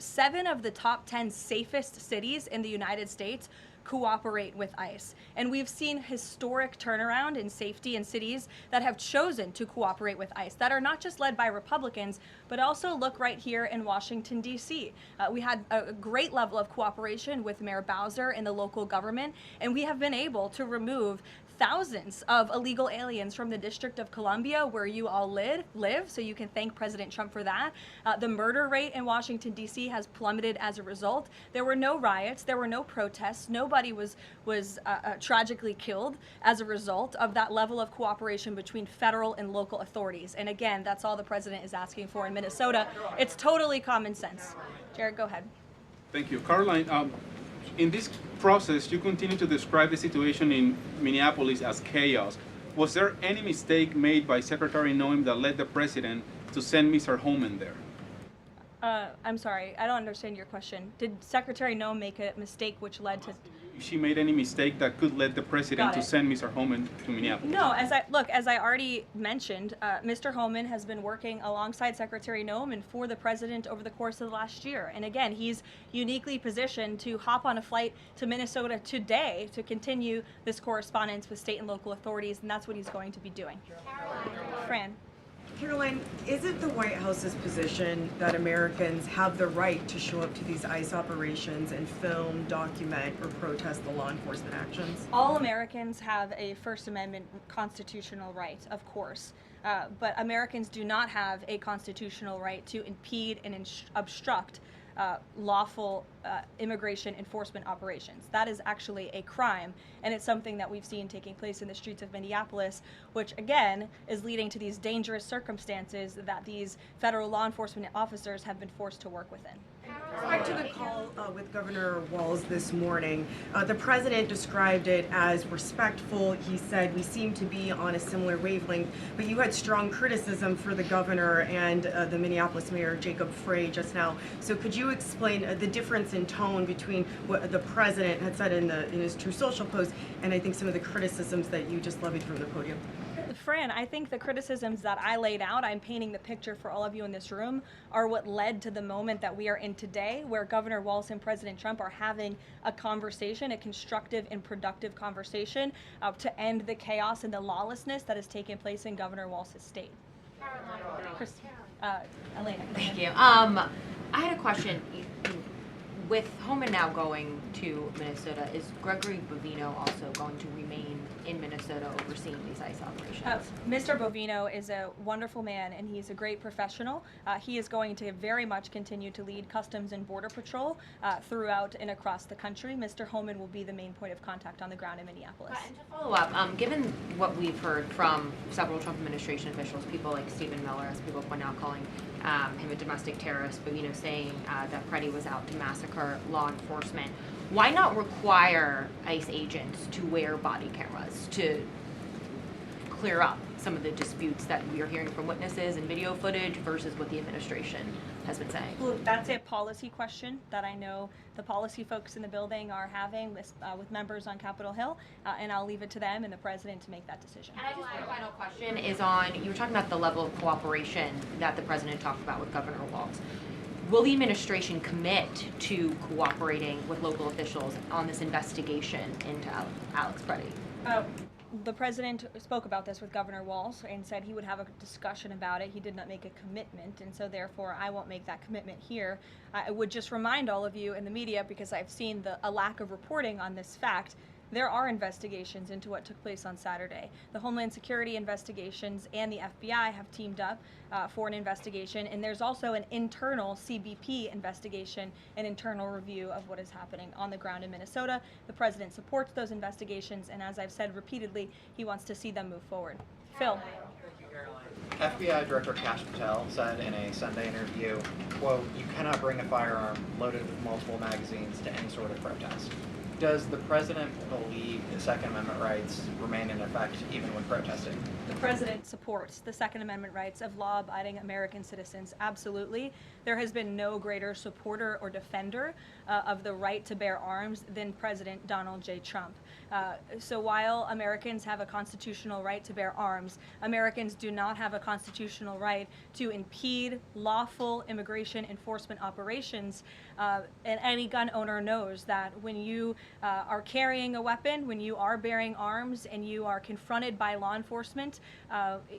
7 of the top 10 safest cities in the United States cooperate with ICE. And we've seen historic turnaround in safety in cities that have chosen to cooperate with ICE, that are not just led by Republicans, but also look right here in Washington, D.C. We had a great level of cooperation with Mayor Bowser in the local government, and we have been able to remove thousands of illegal aliens from the District of Columbia, where you all live, so you can thank President Trump for that. The murder rate in Washington, D.C. has plummeted as a result. There were no riots, there were no protests, nobody was tragically killed as a result of that level of cooperation between federal and local authorities. And again, that's all the president is asking for in Minnesota. It's totally common sense. Jared, go ahead. Thank you. Caroline, in this process, you continue to describe the situation in Minneapolis as chaos. Was there any mistake made by Secretary Noem that led the president to send Mr. Homan there? I'm sorry, I don't understand your question. Did Secretary Noem make a mistake which led to... If she made any mistake that could lead the president to send Mr. Homan to Minneapolis? No, as I already mentioned, Mr. Homan has been working alongside Secretary Noem and for the president over the course of the last year. And again, he's uniquely positioned to hop on a flight to Minnesota today to continue this correspondence with state and local authorities, and that's what he's going to be doing. Fran. Caroline, is it the White House's position that Americans have the right to show up to these ICE operations and film, document, or protest the law enforcement actions? All Americans have a First Amendment constitutional right, of course. But Americans do not have a constitutional right to impede and obstruct lawful immigration enforcement operations. That is actually a crime, and it's something that we've seen taking place in the streets of Minneapolis, which again is leading to these dangerous circumstances that these federal law enforcement officers have been forced to work within. Back to the call with Governor Walz this morning, the president described it as respectful. He said we seem to be on a similar wavelength, but you had strong criticism for the governor and the Minneapolis mayor, Jacob Frey, just now. So could you explain the difference in tone between what the president had said in his True Social post and I think some of the criticisms that you just levied from the podium? Fran, I think the criticisms that I laid out, I'm painting the picture for all of you in this room, are what led to the moment that we are in today, where Governor Walz and President Trump are having a conversation, a constructive and productive conversation to end the chaos and the lawlessness that has taken place in Governor Walz's state. Elena. Thank you. I had a question. With Homan now going to Minnesota, is Gregory Bovino also going to remain in Minnesota overseeing these ICE operations? Mr. Bovino is a wonderful man, and he's a great professional. He is going to very much continue to lead Customs and Border Patrol throughout and across the country. Mr. Homan will be the main point of contact on the ground in Minneapolis. And to follow up, given what we've heard from several Trump administration officials, people like Stephen Miller, as people point out, calling him a domestic terrorist, Bovino saying that Freddie was out to massacre law enforcement. Why not require ICE agents to wear body cameras to clear up some of the disputes that we are hearing from witnesses and video footage versus what the administration has been saying? Well, that's a policy question that I know the policy folks in the building are having with members on Capitol Hill, and I'll leave it to them and the president to make that decision. And I just my final question is on, you were talking about the level of cooperation that the president talked about with Governor Walz. Will the administration commit to cooperating with local officials on this investigation into Alex Freddie? The president spoke about this with Governor Walz and said he would have a discussion about it. He did not make a commitment, and so therefore I won't make that commitment here. I would just remind all of you in the media, because I've seen a lack of reporting on this fact, there are investigations into what took place on Saturday. The Homeland Security investigations and the FBI have teamed up for an investigation, and there's also an internal CBP investigation, an internal review of what is happening on the ground in Minnesota. The president supports those investigations, and as I've said repeatedly, he wants to see them move forward. Phil. FBI Director Kash Patel said in a Sunday interview, quote, "You cannot bring a firearm loaded with multiple magazines to any sort of protest." Does the president believe the Second Amendment rights remain in effect even when protesting? The president supports the Second Amendment rights of law-abiding American citizens. Absolutely. There has been no greater supporter or defender of the right to bear arms than President Donald J. Trump. So while Americans have a constitutional right to bear arms, Americans do not have a constitutional right to impede lawful immigration enforcement operations. And any gun owner knows that when you are carrying a weapon, when you are bearing arms, and you are confronted by law enforcement,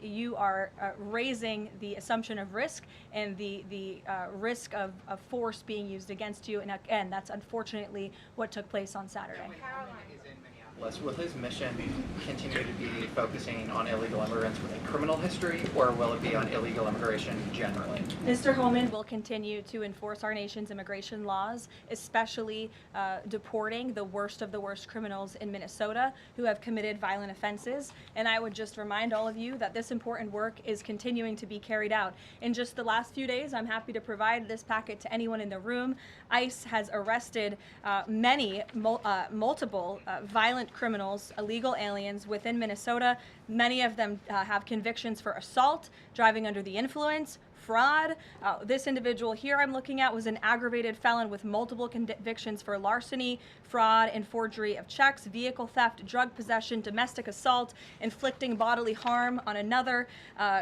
you are raising the assumption of risk and the risk of force being used against you. And again, that's unfortunately what took place on Saturday. Will his mission continue to be focusing on illegal immigrants with a criminal history, or will it be on illegal immigration generally? Mr. Homan will continue to enforce our nation's immigration laws, especially deporting the worst of the worst criminals in Minnesota who have committed violent offenses. And I would just remind all of you that this important work is continuing to be carried out. In just the last few days, I'm happy to provide this packet to anyone in the room. ICE has arrested multiple violent criminals, illegal aliens within Minnesota. Many of them have convictions for assault, driving under the influence, fraud. This individual here I'm looking at was an aggravated felon with multiple convictions for larceny, fraud, and forgery of checks, vehicle theft, drug possession, domestic assault, inflicting bodily harm on another,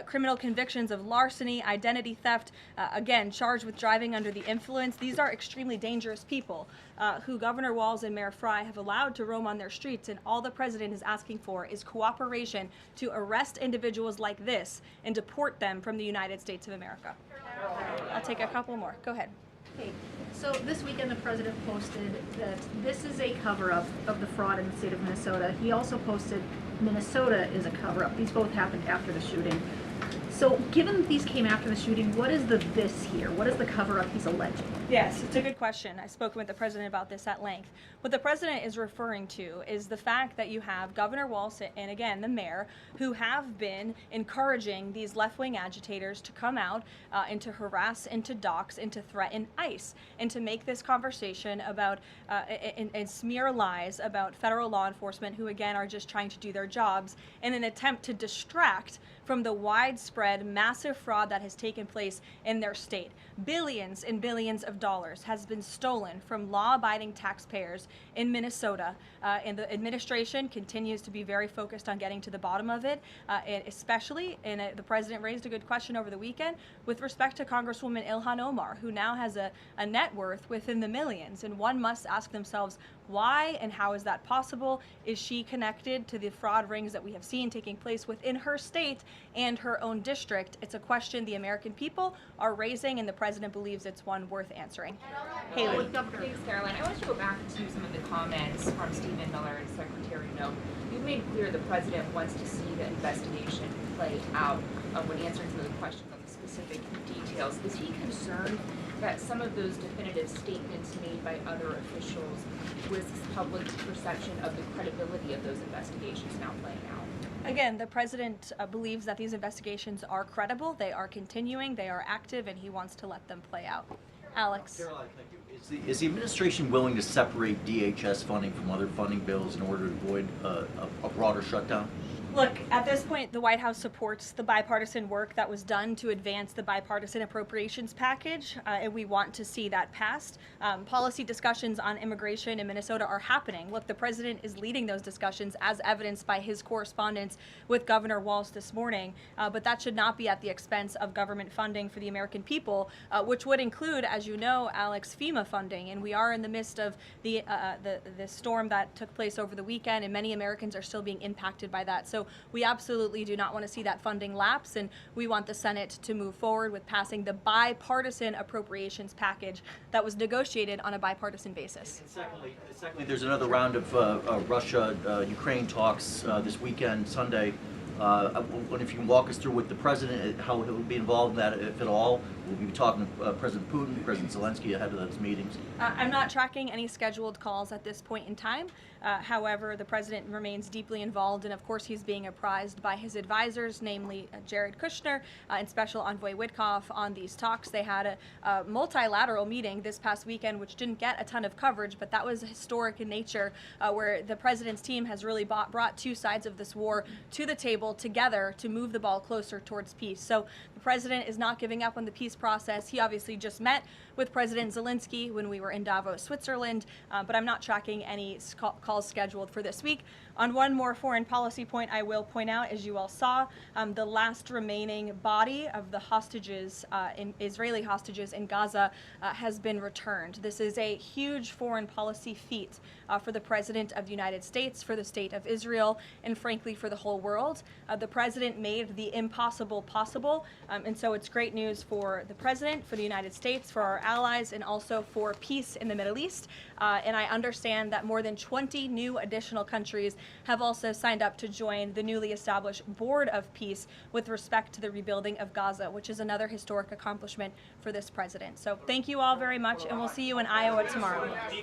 criminal convictions of larceny, identity theft, again, charged with driving under the influence. These are extremely dangerous people who Governor Walz and Mayor Frey have allowed to roam on their streets, and all the president is asking for is cooperation to arrest individuals like this and deport them from the United States of America. I'll take a couple more. Go ahead. Okay, so this weekend the president posted that this is a cover-up of the fraud in the state of Minnesota. He also posted Minnesota is a cover-up. These both happened after the shooting. So given that these came after the shooting, what is the this here? What is the cover-up he's alleging? Yes, it's a good question. I've spoken with the president about this at length. What the president is referring to is the fact that you have Governor Walz and, again, the mayor, who have been encouraging these left-wing agitators to come out and to harass and to dox and to threaten ICE and to make this conversation about and smear lies about federal law enforcement who, again, are just trying to do their jobs in an attempt to distract from the widespread, massive fraud that has taken place in their state. Billions and billions of dollars has been stolen from law-abiding taxpayers in Minnesota, and the administration continues to be very focused on getting to the bottom of it, and especially, and the president raised a good question over the weekend, with respect to Congresswoman Ilhan Omar, who now has a net worth within the millions, and one must ask themselves, why and how is that possible? Is she connected to the fraud rings that we have seen taking place within her state and her own district? It's a question the American people are raising, and the president believes it's one worth answering. Haley. Thanks, Caroline. I want to go back to some of the comments from Stephen Miller and Secretary Noe. You've made clear the president wants to see the investigation play out when answering some of the questions on the specific details. Is he concerned that some of those definitive statements made by other officials risks public perception of the credibility of those investigations now playing out? Again, the president believes that these investigations are credible, they are continuing, they are active, and he wants to let them play out. Alex. Caroline, thank you. Is the administration willing to separate DHS funding from other funding bills in order to avoid a broader shutdown? Look, at this point, the White House supports the bipartisan work that was done to advance the bipartisan appropriations package, and we want to see that passed. Policy discussions on immigration in Minnesota are happening. Look, the president is leading those discussions as evidenced by his correspondence with Governor Walz this morning, but that should not be at the expense of government funding for the American people, which would include, as you know, Alex, FEMA funding, and we are in the midst of the storm that took place over the weekend, and many Americans are still being impacted by that. So we absolutely do not want to see that funding lapse, and we want the Senate to move forward with passing the bipartisan appropriations package that was negotiated on a bipartisan basis. And secondly, there's another round of Russia-Ukraine talks this weekend, Sunday. I wonder if you can walk us through what the president, how he'll be involved in that, if at all. We'll be talking to President Putin, President Zelensky ahead of those meetings. I'm not tracking any scheduled calls at this point in time. However, the president remains deeply involved, and of course he's being apprised by his advisors, namely Jared Kushner and Special Envoy Witkoff, on these talks. They had a multilateral meeting this past weekend, which didn't get a ton of coverage, but that was historic in nature, where the president's team has really brought two sides of this war to the table together to move the ball closer towards peace. So the president is not giving up on the peace process. He obviously just met with President Zelensky when we were in Davos, Switzerland, but I'm not tracking any calls scheduled for this week. On one more foreign policy point, I will point out, as you all saw, the last remaining body of the hostages, Israeli hostages in Gaza, has been returned. This is a huge foreign policy feat for the President of the United States, for the State of Israel, and frankly for the whole world. The President made the impossible possible, and so it's great news for the President, for the United States, for our allies, and also for peace in the Middle East. And I understand that more than 20 new additional countries have also signed up to join the newly established Board of Peace with respect to the rebuilding of Gaza, which is another historic accomplishment for this president. So thank you all very much, and we'll see you in Iowa tomorrow.